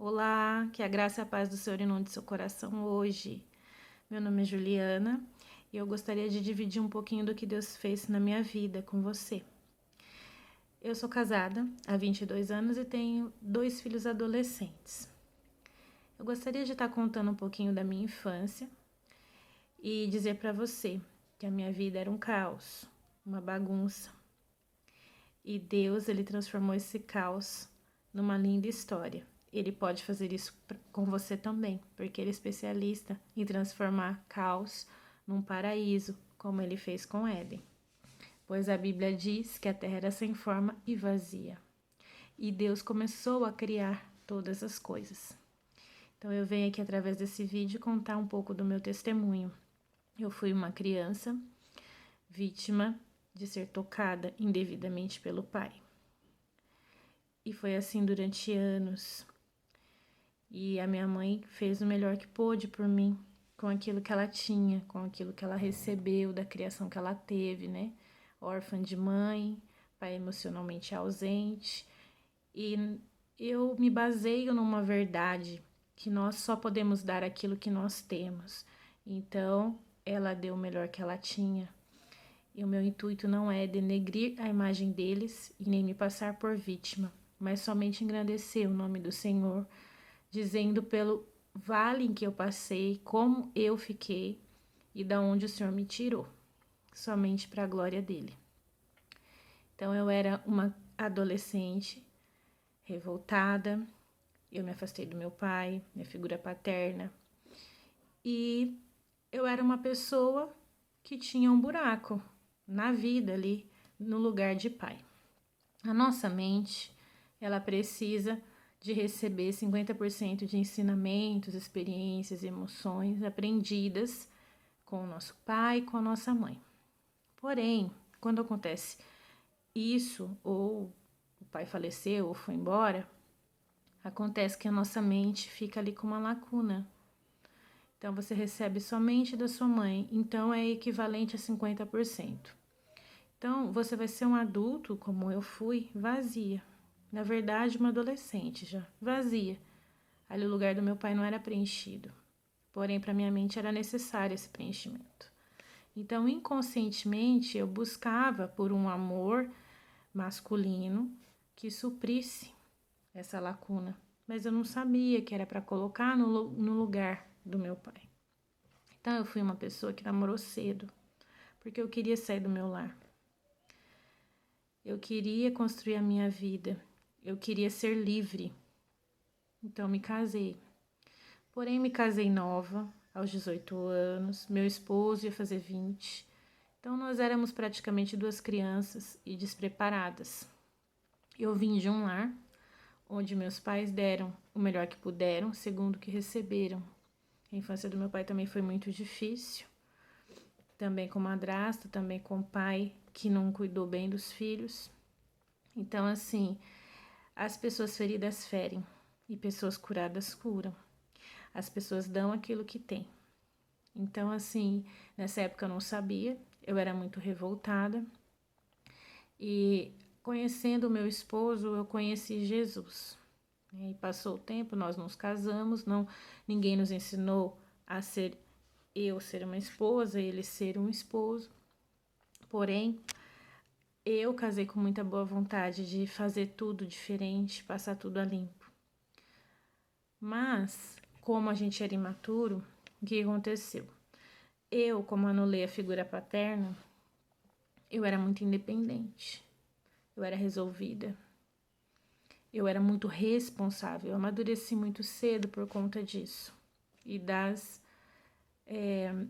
Olá, que a graça e a paz do Senhor inunde seu coração hoje. Meu nome é Juliana e eu gostaria de dividir um pouquinho do que Deus fez na minha vida com você. Eu sou casada há 22 anos e tenho 2 filhos adolescentes. Eu gostaria de estar contando um pouquinho da minha infância e dizer para você que a minha vida era um caos, uma bagunça. E Deus, ele transformou esse caos numa linda história. Ele pode fazer isso com você também, porque ele é especialista em transformar caos num paraíso, como ele fez com Éden. Pois a Bíblia diz que a terra era sem forma e vazia. E Deus começou a criar todas as coisas. Então eu venho aqui através desse vídeo contar um pouco do meu testemunho. Eu fui uma criança vítima de ser tocada indevidamente pelo pai. E foi assim durante anos. E a minha mãe fez o melhor que pôde por mim, com aquilo que ela tinha, com aquilo que ela recebeu da criação que ela teve, né? Órfã de mãe, pai emocionalmente ausente. E eu me baseio numa verdade, que nós só podemos dar aquilo que nós temos. Então, ela deu o melhor que ela tinha. E o meu intuito não é denegrir a imagem deles e nem me passar por vítima, mas somente engrandecer o nome do Senhor, dizendo pelo vale em que eu passei, como eu fiquei e da onde o Senhor me tirou, somente para a glória dele. Então eu era uma adolescente revoltada, eu me afastei do meu pai, minha figura paterna, e eu era uma pessoa que tinha um buraco na vida ali, no lugar de pai. A nossa mente, ela precisa de receber 50% de ensinamentos, experiências, emoções aprendidas com o nosso pai e com a nossa mãe. Porém, quando acontece isso, ou o pai faleceu ou foi embora, acontece que a nossa mente fica ali com uma lacuna. Então, você recebe somente da sua mãe, então é equivalente a 50%. Então, você vai ser um adulto, como eu fui, vazia. Na verdade, uma adolescente já, vazia. Ali o lugar do meu pai não era preenchido. Porém, para minha mente era necessário esse preenchimento. Então, inconscientemente, eu buscava por um amor masculino que suprisse essa lacuna. Mas eu não sabia que era para colocar no lugar do meu pai. Então, eu fui uma pessoa que namorou cedo, porque eu queria sair do meu lar. Eu queria construir a minha vida. Eu queria ser livre. Então, me casei. Porém, me casei nova, aos 18 anos. Meu esposo ia fazer 20. Então, nós éramos praticamente 2 crianças e despreparadas. Eu vim de um lar onde meus pais deram o melhor que puderam, segundo o que receberam. A infância do meu pai também foi muito difícil. Também com madrasta, também com pai que não cuidou bem dos filhos. Então, assim, as pessoas feridas ferem e pessoas curadas curam. As pessoas dão aquilo que têm. Então, assim, nessa época eu não sabia, eu era muito revoltada. E conhecendo o meu esposo, eu conheci Jesus. E passou o tempo, nós nos casamos, ninguém nos ensinou a ser uma esposa, ele ser um esposo. Porém, eu casei com muita boa vontade de fazer tudo diferente, passar tudo a limpo. Mas, como a gente era imaturo, o que aconteceu? Eu, como anulei a figura paterna, eu era muito independente. Eu era resolvida. Eu era muito responsável. Eu amadureci muito cedo por conta disso. E das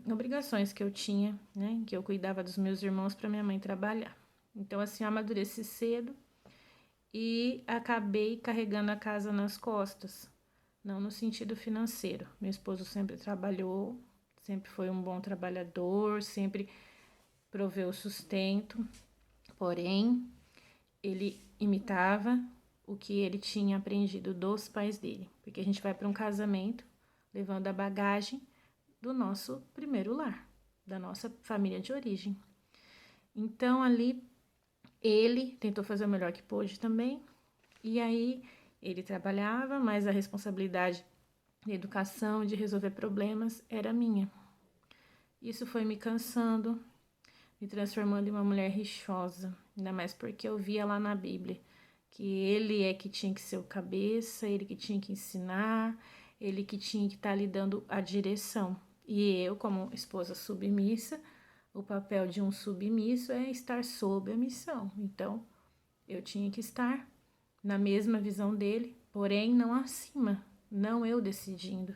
obrigações que eu tinha, né? Que eu cuidava dos meus irmãos para minha mãe trabalhar. Então, assim, eu amadureci cedo e acabei carregando a casa nas costas. Não no sentido financeiro. Meu esposo sempre trabalhou, sempre foi um bom trabalhador, sempre proveu sustento. Porém, ele imitava o que ele tinha aprendido dos pais dele. Porque a gente vai para um casamento levando a bagagem do nosso primeiro lar, da nossa família de origem. Então, ali, ele tentou fazer o melhor que pôde também. E aí, Ele trabalhava, mas a responsabilidade de educação, de resolver problemas, era minha. Isso foi me cansando, me transformando em uma mulher rixosa, ainda mais porque eu via lá na Bíblia que ele é que tinha que ser o cabeça, ele que tinha que ensinar, ele que tinha que estar lhe dando a direção. E eu, como esposa submissa, o papel de um submisso é estar sob a missão. Então, eu tinha que estar na mesma visão dele, porém não acima, não eu decidindo.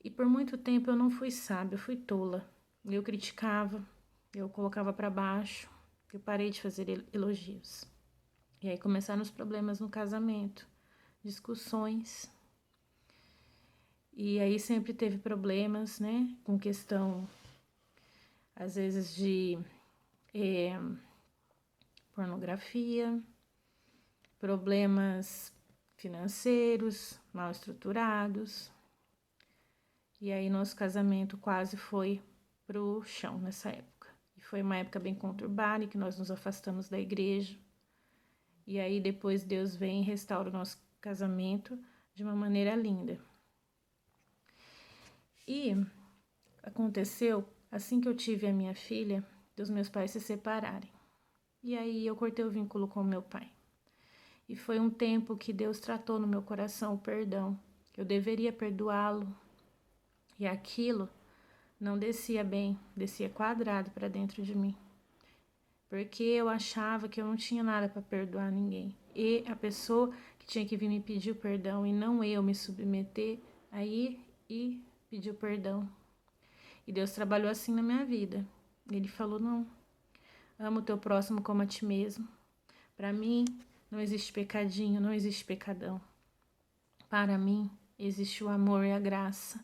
E por muito tempo eu não fui sábia, eu fui tola. Eu criticava, eu colocava para baixo, eu parei de fazer elogios. E aí começaram os problemas no casamento, discussões. E aí sempre teve problemas, né? Com questão, às vezes, de pornografia, problemas financeiros, mal estruturados. E aí nosso casamento quase foi pro chão nessa época. E foi uma época bem conturbada, em que nós nos afastamos da igreja. E aí depois Deus vem e restaura o nosso casamento de uma maneira linda. E aconteceu, assim que eu tive a minha filha, dos meus pais se separarem. E aí eu cortei o vínculo com meu pai. E foi um tempo que Deus tratou no meu coração o perdão. Eu deveria perdoá-lo. E aquilo não descia bem, descia quadrado para dentro de mim. Porque eu achava que eu não tinha nada para perdoar ninguém. E a pessoa que tinha que vir me pedir o perdão e não eu me submeter aí e pedir o perdão. E Deus trabalhou assim na minha vida. Ele falou, não, ama o teu próximo como a ti mesmo. Para mim, não existe pecadinho, não existe pecadão. Para mim, existe o amor e a graça.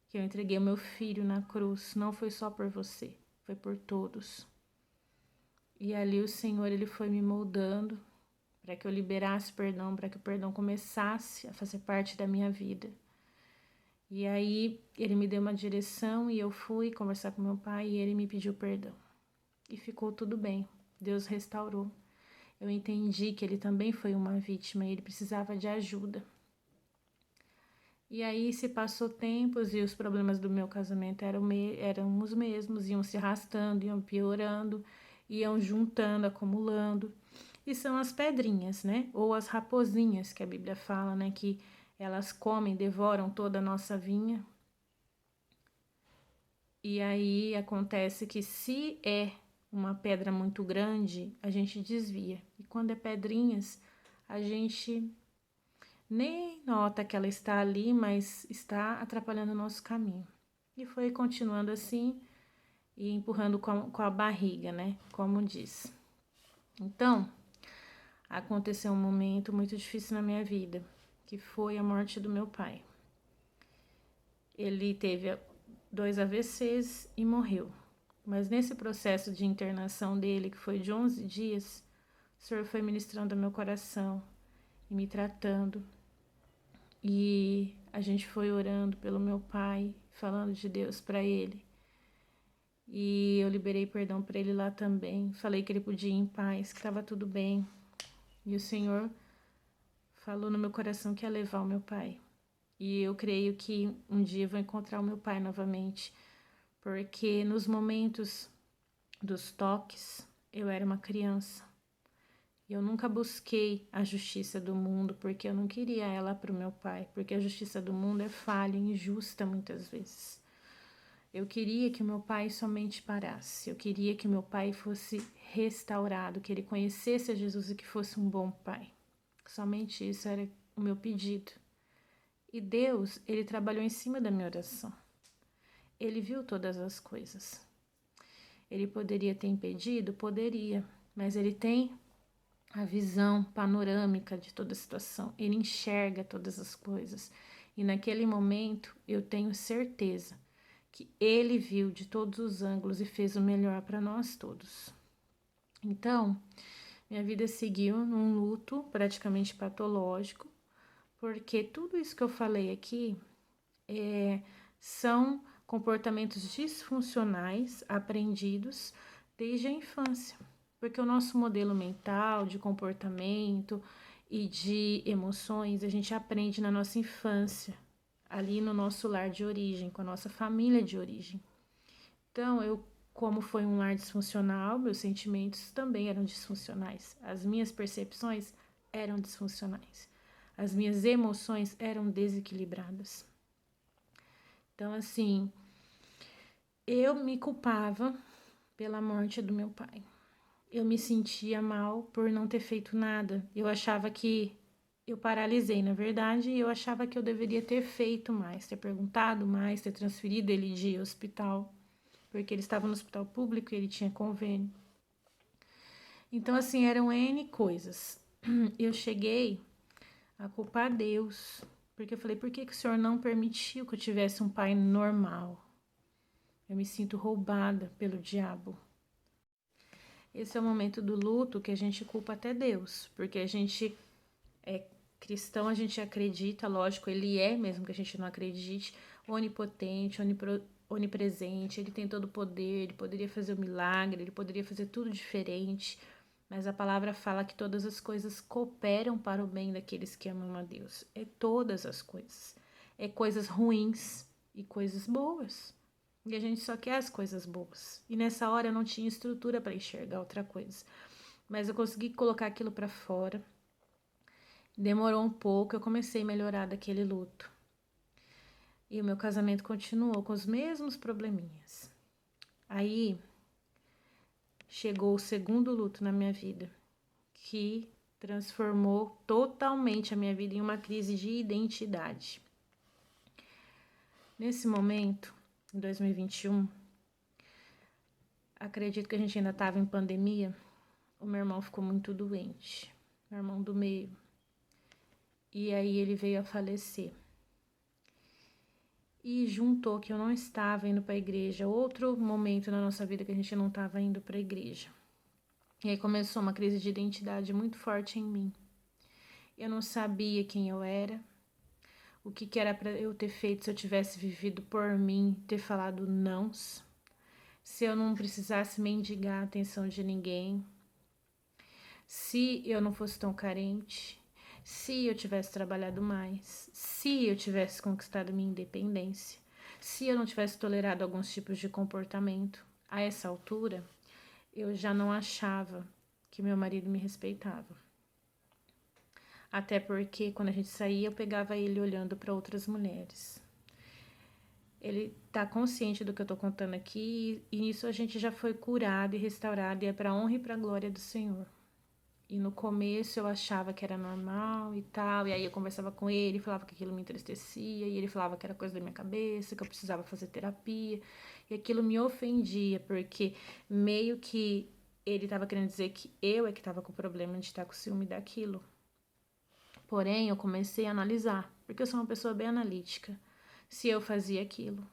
Que eu entreguei o meu filho na cruz. Não foi só por você, foi por todos. E ali o Senhor, ele foi me moldando para que eu liberasse perdão, para que o perdão começasse a fazer parte da minha vida. E aí ele me deu uma direção e eu fui conversar com meu pai e ele me pediu perdão. E ficou tudo bem, Deus restaurou. Eu entendi que ele também foi uma vítima e ele precisava de ajuda. E aí se passou tempos e os problemas do meu casamento eram os mesmos, iam se arrastando, iam piorando, iam juntando, acumulando. E são as pedrinhas, né? Ou as raposinhas que a Bíblia fala, né? Que elas comem, devoram toda a nossa vinha. E aí acontece que se é uma pedra muito grande, a gente desvia. E quando é pedrinhas, a gente nem nota que ela está ali, mas está atrapalhando o nosso caminho. E foi continuando assim e empurrando com a barriga, né? Como diz. Então, aconteceu um momento muito difícil na minha vida, que foi a morte do meu pai. Ele teve 2 AVCs e morreu. Mas nesse processo de internação dele, que foi de 11 dias, o Senhor foi ministrando ao meu coração e me tratando. E a gente foi orando pelo meu pai, falando de Deus para ele. E eu liberei perdão para ele lá também. Falei que ele podia ir em paz, que estava tudo bem. E o Senhor falou no meu coração que ia levar o meu pai. E eu creio que um dia eu vou encontrar o meu pai novamente. Porque nos momentos dos toques, eu era uma criança. Eu nunca busquei a justiça do mundo porque eu não queria ela para o meu pai, porque a justiça do mundo é falha, injusta muitas vezes. Eu queria que o meu pai somente parasse, eu queria que o meu pai fosse restaurado, que ele conhecesse a Jesus e que fosse um bom pai. Somente isso era o meu pedido. E Deus, ele trabalhou em cima da minha oração. Ele viu todas as coisas. Ele poderia ter impedido? Poderia, mas ele tem a visão panorâmica de toda a situação. Ele enxerga todas as coisas. E naquele momento eu tenho certeza que ele viu de todos os ângulos e fez o melhor para nós todos. Então, minha vida seguiu num luto praticamente patológico, porque tudo isso que eu falei aqui são comportamentos disfuncionais aprendidos desde a infância. Porque o nosso modelo mental de comportamento e de emoções a gente aprende na nossa infância, ali no nosso lar de origem, com a nossa família de origem. Então, como foi um lar disfuncional, meus sentimentos também eram disfuncionais. As minhas percepções eram disfuncionais. As minhas emoções eram desequilibradas. Então, assim, eu me culpava pela morte do meu pai. Eu me sentia mal por não ter feito nada. Eu achava que eu paralisei, na verdade, e eu achava que eu deveria ter feito mais, ter perguntado mais, ter transferido ele de hospital, porque ele estava no hospital público e ele tinha convênio. Então, assim, eram N coisas. Eu cheguei a culpar Deus, porque eu falei, por que o Senhor não permitiu que eu tivesse um pai normal? Eu me sinto roubada pelo diabo. Esse é o momento do luto que a gente culpa até Deus, porque a gente é cristão, a gente acredita, lógico, ele é, mesmo que a gente não acredite, onipotente, onipresente, ele tem todo o poder, ele poderia fazer o milagre, ele poderia fazer tudo diferente, mas a palavra fala que todas as coisas cooperam para o bem daqueles que amam a Deus. É todas as coisas. É coisas ruins e coisas boas. E a gente só quer as coisas boas. E nessa hora eu não tinha estrutura para enxergar outra coisa. Mas eu consegui colocar aquilo para fora. Demorou um pouco, eu comecei a melhorar daquele luto. E o meu casamento continuou com os mesmos probleminhas. Aí chegou o segundo luto na minha vida, que transformou totalmente a minha vida em uma crise de identidade. Nesse momento, em 2021, acredito que a gente ainda estava em pandemia, o meu irmão ficou muito doente, meu irmão do meio. E aí ele veio a falecer. E juntou que eu não estava indo para a igreja, outro momento na nossa vida que a gente não estava indo para a igreja. E aí começou uma crise de identidade muito forte em mim. Eu não sabia quem eu era, o que era para eu ter feito se eu tivesse vivido por mim, ter falado não, se eu não precisasse mendigar a atenção de ninguém, se eu não fosse tão carente, se eu tivesse trabalhado mais, se eu tivesse conquistado minha independência, se eu não tivesse tolerado alguns tipos de comportamento. A essa altura, eu já não achava que meu marido me respeitava. Até porque quando a gente saía, eu pegava ele olhando para outras mulheres. Ele tá consciente do que eu tô contando aqui e nisso a gente já foi curado e restaurado e é para honra e para glória do Senhor. E no começo eu achava que era normal e tal, e aí eu conversava com ele, falava que aquilo me entristecia, e ele falava que era coisa da minha cabeça, que eu precisava fazer terapia, e aquilo me ofendia, porque meio que ele estava querendo dizer que eu é que estava com o problema de estar com ciúme daquilo. Porém, eu comecei a analisar, porque eu sou uma pessoa bem analítica, se eu fazia aquilo.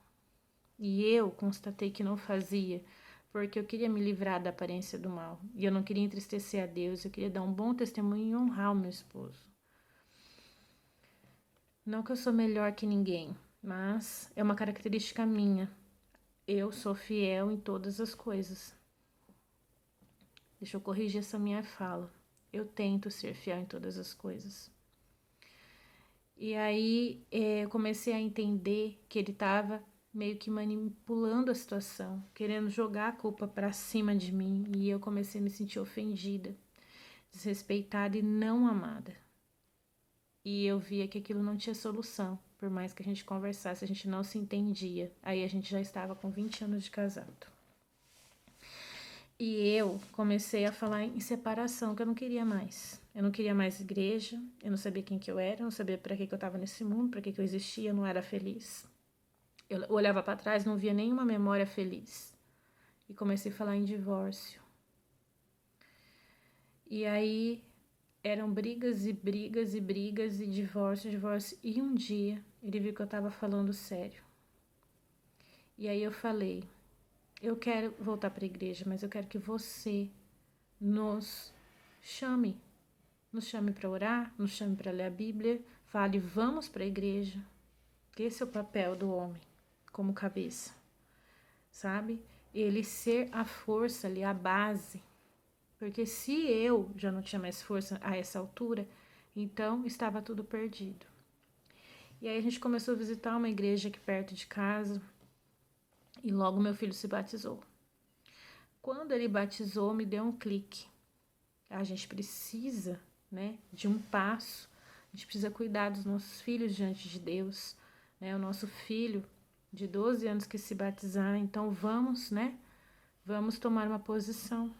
E eu constatei que não fazia, porque eu queria me livrar da aparência do mal. E eu não queria entristecer a Deus, eu queria dar um bom testemunho e honrar o meu esposo. Não que eu sou melhor que ninguém, mas é uma característica minha. Eu sou fiel em todas as coisas. Deixa eu corrigir essa minha fala. Eu tento ser fiel em todas as coisas. E aí eu comecei a entender que ele estava meio que manipulando a situação, querendo jogar a culpa para cima de mim, e eu comecei a me sentir ofendida, desrespeitada e não amada. E eu via que aquilo não tinha solução, por mais que a gente conversasse, a gente não se entendia. Aí a gente já estava com 20 anos de casado. E eu comecei a falar em separação, que eu não queria mais. Eu não queria mais igreja, eu não sabia quem que eu era, eu não sabia para que eu estava nesse mundo, para que eu existia, eu não era feliz. Eu olhava para trás, não via nenhuma memória feliz. E comecei a falar em divórcio. E aí eram brigas e brigas e brigas e divórcio, divórcio. E um dia ele viu que eu estava falando sério. E aí eu falei, eu quero voltar para a igreja, mas eu quero que você nos chame. Nos chame para orar, nos chame para ler a Bíblia. Fale, vamos para a igreja. Esse é o papel do homem, como cabeça. Sabe? Ele ser a força ali, a base. Porque se eu já não tinha mais força a essa altura, Então, estava tudo perdido. E aí a gente começou a visitar uma igreja aqui perto de casa e logo meu filho se batizou. Quando ele batizou, me deu um clique. A gente precisa, né, de um passo. A gente precisa cuidar dos nossos filhos diante de Deus, né? O nosso filho de 12 anos que se batizar, então vamos, né? Vamos tomar uma posição.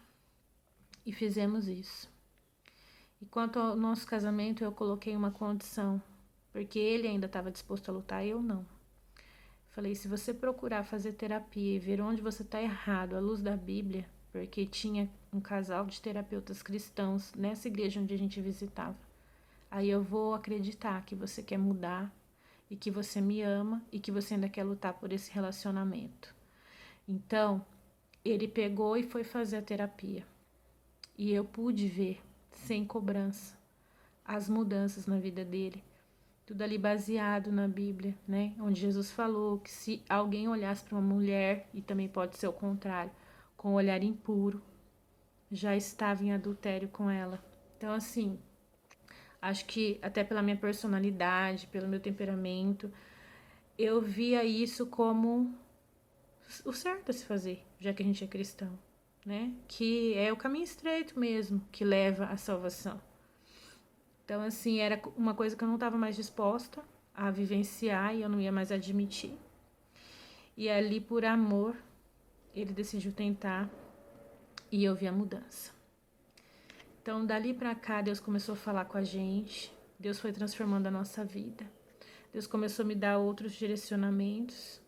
E fizemos isso. E quanto ao nosso casamento, eu coloquei uma condição, porque ele ainda estava disposto a lutar e eu não. Falei, se você procurar fazer terapia e ver onde você está errado à luz da Bíblia, porque tinha um casal de terapeutas cristãos nessa igreja onde a gente visitava, aí eu vou acreditar que você quer mudar e que você me ama e que você ainda quer lutar por esse relacionamento. Então, ele pegou e foi fazer a terapia. E eu pude ver, sem cobrança, as mudanças na vida dele. Tudo ali baseado na Bíblia, né? Onde Jesus falou que se alguém olhasse para uma mulher, e também pode ser o contrário, com um olhar impuro, já estava em adultério com ela. Então, assim, acho que até pela minha personalidade, pelo meu temperamento, eu via isso como o certo a se fazer, já que a gente é cristão, né? Que é o caminho estreito mesmo que leva à salvação. Então, assim, era uma coisa que eu não estava mais disposta a vivenciar e eu não ia mais admitir. E ali, por amor, ele decidiu tentar e eu vi a mudança. Então, dali pra cá, Deus começou a falar com a gente. Deus foi transformando a nossa vida. Deus começou a me dar outros direcionamentos.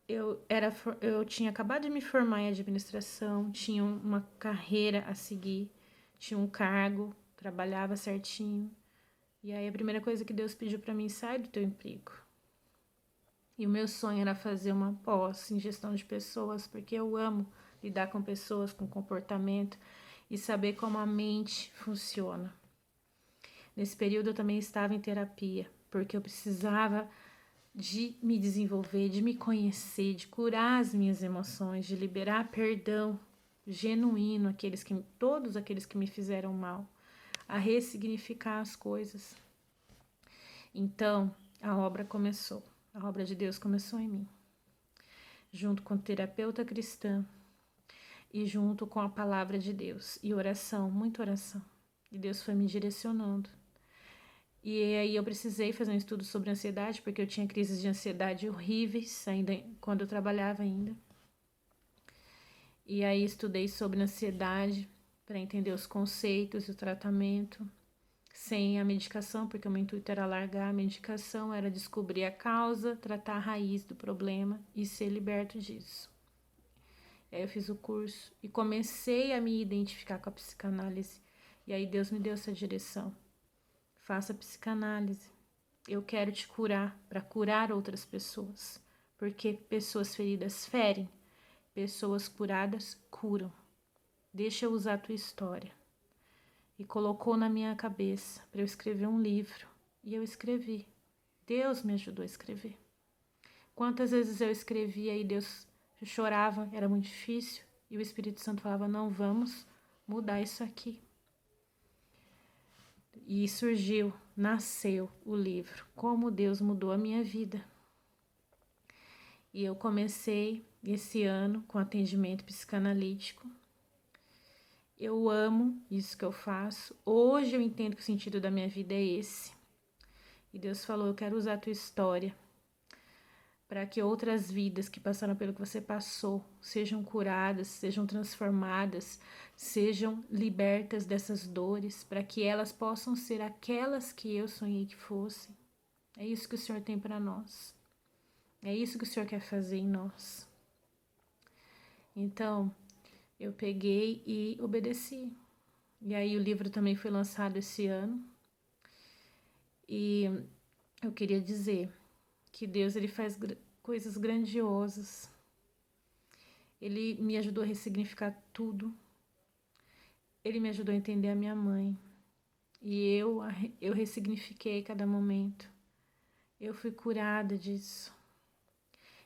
Eu tinha acabado de me formar em administração, tinha uma carreira a seguir, tinha um cargo, trabalhava certinho. E aí a primeira coisa que Deus pediu para mim, sai do teu emprego. E o meu sonho era fazer uma pós em gestão de pessoas, porque eu amo lidar com pessoas, com comportamento e saber como a mente funciona. Nesse período eu também estava em terapia, porque eu precisava de me desenvolver, de me conhecer, de curar as minhas emoções, de liberar perdão genuíno todos aqueles que me fizeram mal, a ressignificar as coisas. Então, a obra começou. A obra de Deus começou em mim. Junto com terapeuta cristã e junto com a palavra de Deus. E oração, muita oração. E Deus foi me direcionando. E aí eu precisei fazer um estudo sobre ansiedade, porque eu tinha crises de ansiedade horríveis, ainda quando eu trabalhava ainda. E aí estudei sobre ansiedade para entender os conceitos e o tratamento. Sem a medicação, porque o meu intuito era largar a medicação, era descobrir a causa, tratar a raiz do problema e ser liberto disso. Aí eu fiz o curso e comecei a me identificar com a psicanálise. E aí Deus me deu essa direção. Faça psicanálise. Eu quero te curar para curar outras pessoas. Porque pessoas feridas ferem, pessoas curadas curam. Deixa eu usar a tua história. E colocou na minha cabeça para eu escrever um livro. E eu escrevi. Deus me ajudou a escrever. Quantas vezes eu escrevia e Deus chorava, era muito difícil. E o Espírito Santo falava, não, vamos mudar isso aqui. E surgiu, nasceu o livro, Como Deus Mudou a Minha Vida. E eu comecei esse ano com atendimento psicanalítico. Eu amo isso que eu faço. Hoje eu entendo que o sentido da minha vida é esse. E Deus falou, eu quero usar a tua história para que outras vidas que passaram pelo que você passou sejam curadas, sejam transformadas, sejam libertas dessas dores, para que elas possam ser aquelas que eu sonhei que fossem. É isso que o Senhor tem para nós. É isso que o Senhor quer fazer em nós. Então, eu peguei e obedeci. E aí o livro também foi lançado esse ano. E eu queria dizer que Deus ele faz coisas grandiosas. Ele me ajudou a ressignificar tudo. Ele me ajudou a entender a minha mãe. E eu ressignifiquei cada momento. Eu fui curada disso.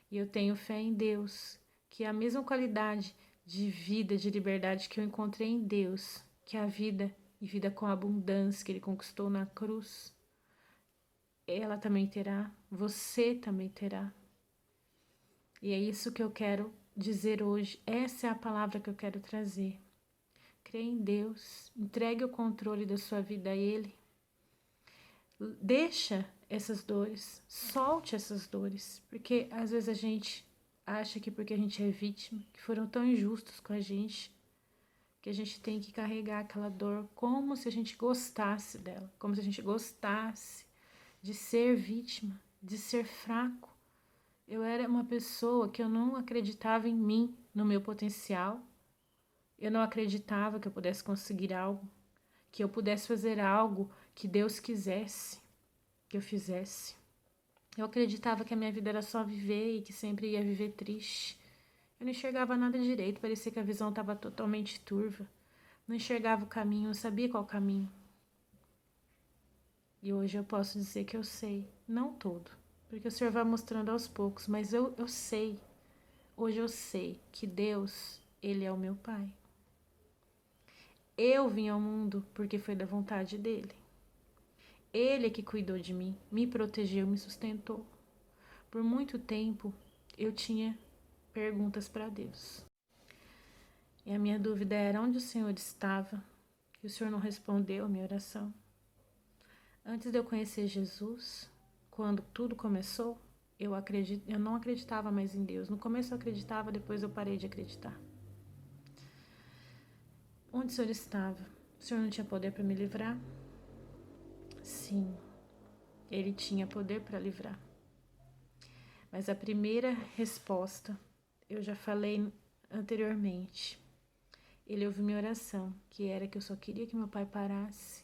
E eu tenho fé em Deus, que a mesma qualidade de vida, de liberdade que eu encontrei em Deus, que a vida e vida com abundância que Ele conquistou na cruz, ela também terá, você também terá. E é isso que eu quero dizer hoje, essa é a palavra que eu quero trazer. Crê em Deus, entregue o controle da sua vida a Ele. Deixa essas dores, solte essas dores, porque às vezes a gente acha que porque a gente é vítima, que foram tão injustos com a gente, que a gente tem que carregar aquela dor como se a gente gostasse dela, como se a gente gostasse de ser vítima, de ser fraco. Eu era uma pessoa que eu não acreditava em mim, no meu potencial. Eu não acreditava que eu pudesse conseguir algo, que eu pudesse fazer algo que Deus quisesse que eu fizesse. Eu acreditava que a minha vida era só viver e que sempre ia viver triste. Eu não enxergava nada direito, parecia que a visão estava totalmente turva. Não enxergava o caminho, não sabia qual caminho. E hoje eu posso dizer que eu sei, não todo, porque o Senhor vai mostrando aos poucos, mas eu sei, hoje eu sei que Deus, Ele é o meu Pai. Eu vim ao mundo porque foi da vontade dEle. Ele é que cuidou de mim, me protegeu, me sustentou. Por muito tempo eu tinha perguntas para Deus. E a minha dúvida era onde o Senhor estava, que o Senhor não respondeu a minha oração. Antes de eu conhecer Jesus, quando tudo começou, eu não acreditava mais em Deus. No começo eu acreditava, depois eu parei de acreditar. Onde o Senhor estava? O Senhor não tinha poder para me livrar? Sim, Ele tinha poder para livrar. Mas a primeira resposta, eu já falei anteriormente. Ele ouviu minha oração, que era que eu só queria que meu pai parasse,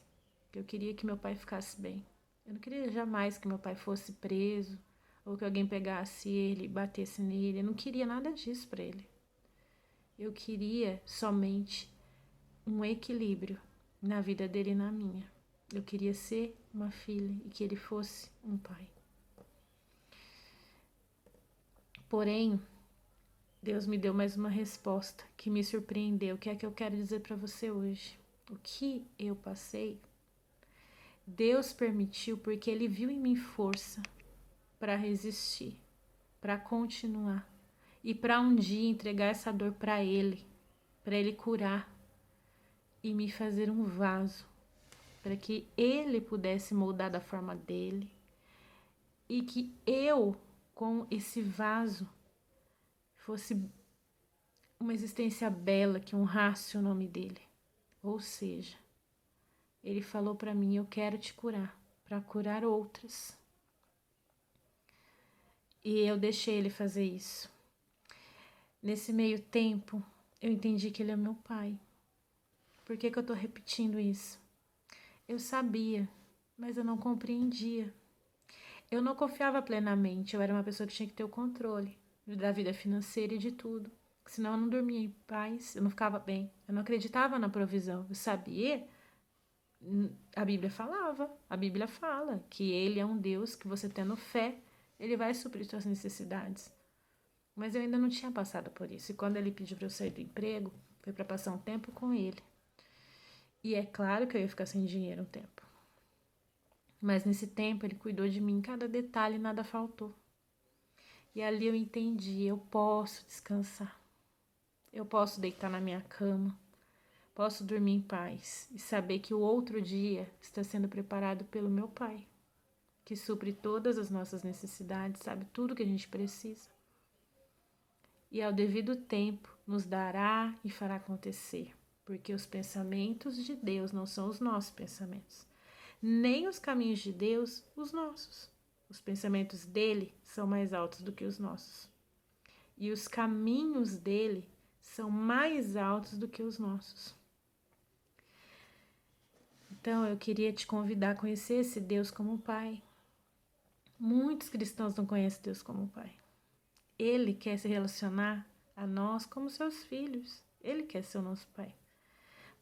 que eu queria que meu pai ficasse bem. Eu não queria jamais que meu pai fosse preso, ou que alguém pegasse ele e batesse nele. Eu não queria nada disso para ele. Eu queria somente um equilíbrio na vida dele e na minha. Eu queria ser uma filha e que ele fosse um pai. Porém, Deus me deu mais uma resposta que me surpreendeu. O que é que eu quero dizer para você hoje? O que eu passei, Deus permitiu porque Ele viu em mim força para resistir, para continuar e para um dia entregar essa dor para Ele curar e me fazer um vaso para que Ele pudesse moldar da forma dele e que eu, com esse vaso, fosse uma existência bela que honrasse o nome dele. Ou seja, Ele falou para mim: eu quero te curar, para curar outras. E eu deixei Ele fazer isso. Nesse meio tempo, eu entendi que Ele é meu pai. Por que eu tô repetindo isso? Eu sabia, mas eu não compreendia. Eu não confiava plenamente. Eu era uma pessoa que tinha que ter o controle da vida financeira e de tudo. Senão eu não dormia em paz, eu não ficava bem. Eu não acreditava na provisão. Eu sabia, a Bíblia fala que Ele é um Deus que você tendo fé, Ele vai suprir suas necessidades. Mas eu ainda não tinha passado por isso. E quando Ele pediu para eu sair do emprego, foi para passar um tempo com Ele. E é claro que eu ia ficar sem dinheiro um tempo. Mas nesse tempo Ele cuidou de mim, cada detalhe, nada faltou. E ali eu entendi, eu posso descansar. Eu posso deitar na minha cama. Posso dormir em paz e saber que o outro dia está sendo preparado pelo meu Pai, que supre todas as nossas necessidades, sabe tudo que a gente precisa. E ao devido tempo nos dará e fará acontecer, porque os pensamentos de Deus não são os nossos pensamentos, nem os caminhos de Deus os nossos. Os pensamentos dele são mais altos do que os nossos, e os caminhos dele são mais altos do que os nossos. Então eu queria te convidar a conhecer esse Deus como Pai. Muitos cristãos não conhecem Deus como Pai. Ele quer se relacionar a nós como seus filhos. Ele quer ser o nosso Pai.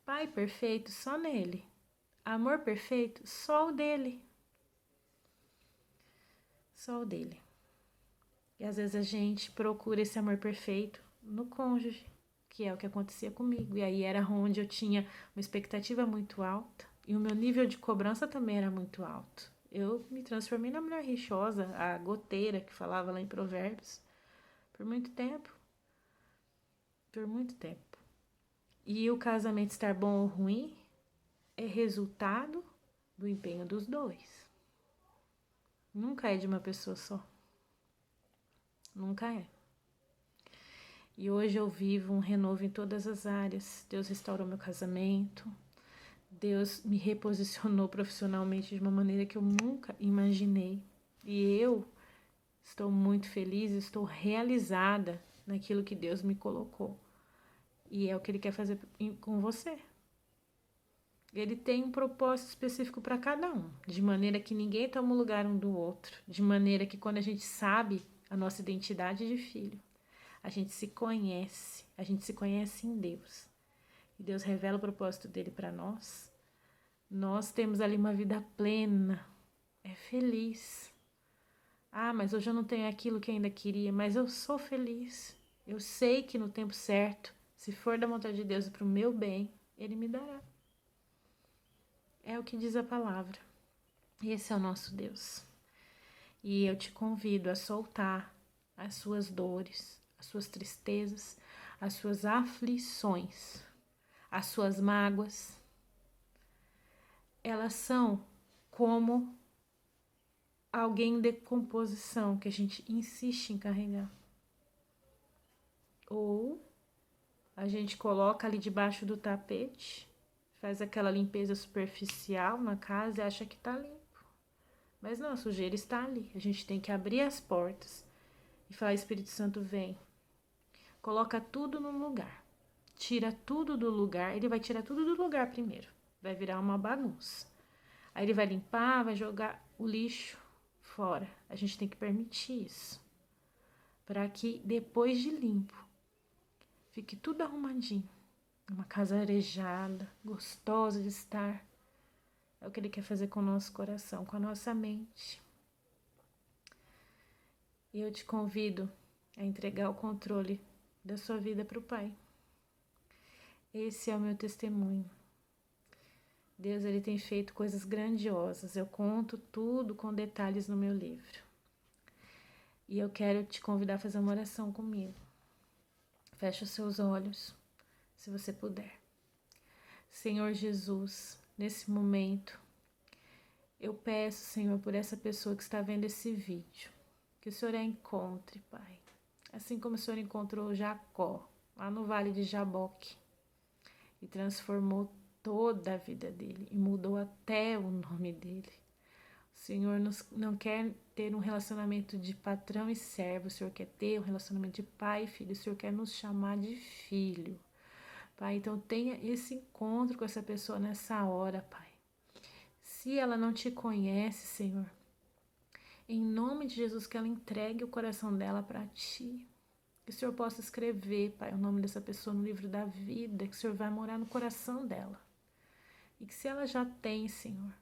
Pai perfeito só nele. Amor perfeito só o dele. Só o dele. E às vezes a gente procura esse amor perfeito no cônjuge, que é o que acontecia comigo. E aí era onde eu tinha uma expectativa muito alta e o meu nível de cobrança também era muito alto. Eu me transformei na mulher rixosa, a goteira que falava lá em Provérbios, por muito tempo. Por muito tempo. E o casamento estar bom ou ruim é resultado do empenho dos dois. Nunca é de uma pessoa só. Nunca é. E hoje eu vivo um renovo em todas as áreas. Deus restaurou meu casamento. Deus me reposicionou profissionalmente de uma maneira que eu nunca imaginei. E eu estou muito feliz, estou realizada naquilo que Deus me colocou. E é o que Ele quer fazer com você. Ele tem um propósito específico para cada um, de maneira que ninguém toma o lugar um do outro, de maneira que quando a gente sabe a nossa identidade de filho, a gente se conhece em Deus. E Deus revela o propósito dele para nós. Nós temos ali uma vida plena, é feliz. Ah, mas hoje eu não tenho aquilo que ainda queria, mas eu sou feliz. Eu sei que no tempo certo, se for da vontade de Deus e para o meu bem, Ele me dará. É o que diz a palavra. Esse é o nosso Deus. E eu te convido a soltar as suas dores, as suas tristezas, as suas aflições, as suas mágoas. Elas são como alguém em decomposição que a gente insiste em carregar. Ou a gente coloca ali debaixo do tapete, faz aquela limpeza superficial na casa e acha que tá limpo. Mas não, a sujeira está ali. A gente tem que abrir as portas e falar: Espírito Santo, vem. Coloca tudo no lugar. Tira tudo do lugar. Ele vai tirar tudo do lugar primeiro. Vai virar uma bagunça. Aí ele vai limpar, vai jogar o lixo fora. A gente tem que permitir isso. Para que depois de limpo, fique tudo arrumadinho. Uma casa arejada, gostosa de estar. É o que Ele quer fazer com o nosso coração, com a nossa mente. E eu te convido a entregar o controle da sua vida para o Pai. Esse é o meu testemunho. Deus, Ele tem feito coisas grandiosas. Eu conto tudo com detalhes no meu livro. E eu quero te convidar a fazer uma oração comigo. Feche os seus olhos, se você puder. Senhor Jesus, nesse momento, eu peço, Senhor, por essa pessoa que está vendo esse vídeo, que o Senhor a encontre, Pai. Assim como o Senhor encontrou Jacó, lá no Vale de Jaboque, e transformou toda a vida dele, e mudou até o nome dele. O Senhor não quer ter um relacionamento de patrão e servo, o Senhor quer ter um relacionamento de pai e filho, o Senhor quer nos chamar de filho. Pai, então tenha esse encontro com essa pessoa nessa hora, Pai. Se ela não te conhece, Senhor, em nome de Jesus, que ela entregue o coração dela para ti. Que o Senhor possa escrever, Pai, o nome dessa pessoa no livro da vida, que o Senhor vai morar no coração dela. E que se ela já tem, Senhor,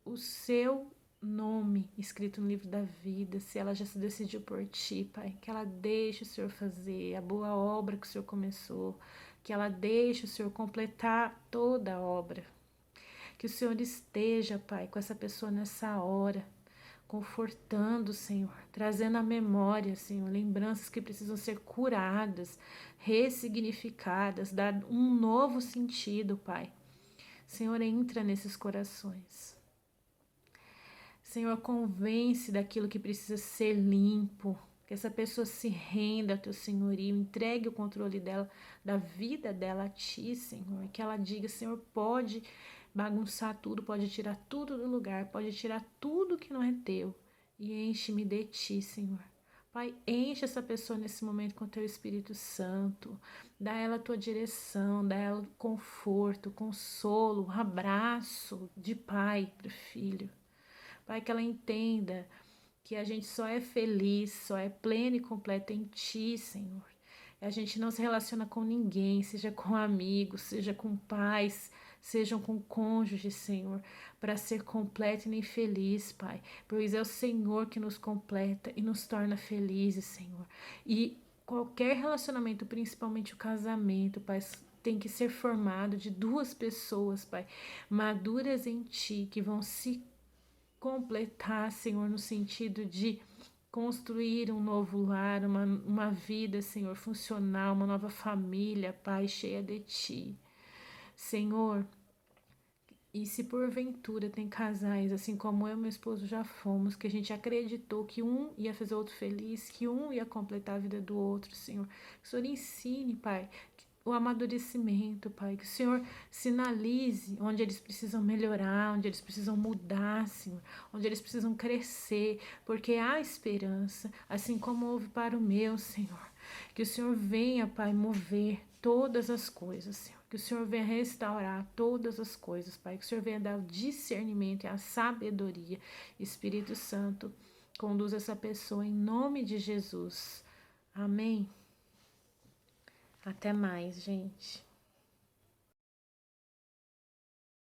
o seu nome escrito no livro da vida, se ela já se decidiu por ti, Pai, que ela deixe o Senhor fazer a boa obra que o Senhor começou, que ela deixe o Senhor completar toda a obra. Que o Senhor esteja, Pai, com essa pessoa nessa hora, confortando, Senhor, trazendo à memória, Senhor, lembranças que precisam ser curadas, ressignificadas, dar um novo sentido, Pai. Senhor, entra nesses corações. Senhor, convence daquilo que precisa ser limpo, que essa pessoa se renda ao teu senhorio, entregue o controle dela, da vida dela a ti, Senhor, que ela diga: Senhor, pode bagunçar tudo, pode tirar tudo do lugar, pode tirar tudo que não é teu e enche-me de ti, Senhor. Pai, enche essa pessoa nesse momento com teu Espírito Santo, dá ela a tua direção, dá ela conforto, consolo, um abraço de pai para o filho. Pai, que ela entenda que a gente só é feliz, só é plena e completa em Ti, Senhor. A gente não se relaciona com ninguém, seja com amigos, seja com pais, sejam com cônjuges, Senhor, para ser completo e nem feliz, Pai. Pois é o Senhor que nos completa e nos torna felizes, Senhor. E qualquer relacionamento, principalmente o casamento, Pai, tem que ser formado de duas pessoas, Pai, maduras em Ti, que vão se completar, Senhor, no sentido de construir um novo lar, uma vida, Senhor, funcional, uma nova família, Pai, cheia de Ti. Senhor, e se porventura tem casais, assim como eu e meu esposo já fomos, que a gente acreditou que um ia fazer o outro feliz, que um ia completar a vida do outro, Senhor. Que o Senhor ensine, Pai, o amadurecimento, Pai. Que o Senhor sinalize onde eles precisam melhorar, onde eles precisam mudar, Senhor. Onde eles precisam crescer, porque há esperança, assim como houve para o meu, Senhor. Que o Senhor venha, Pai, mover todas as coisas, Senhor. Que o Senhor venha restaurar todas as coisas, Pai. Que o Senhor venha dar o discernimento e a sabedoria. Espírito Santo, conduz essa pessoa em nome de Jesus. Amém. Até mais, gente.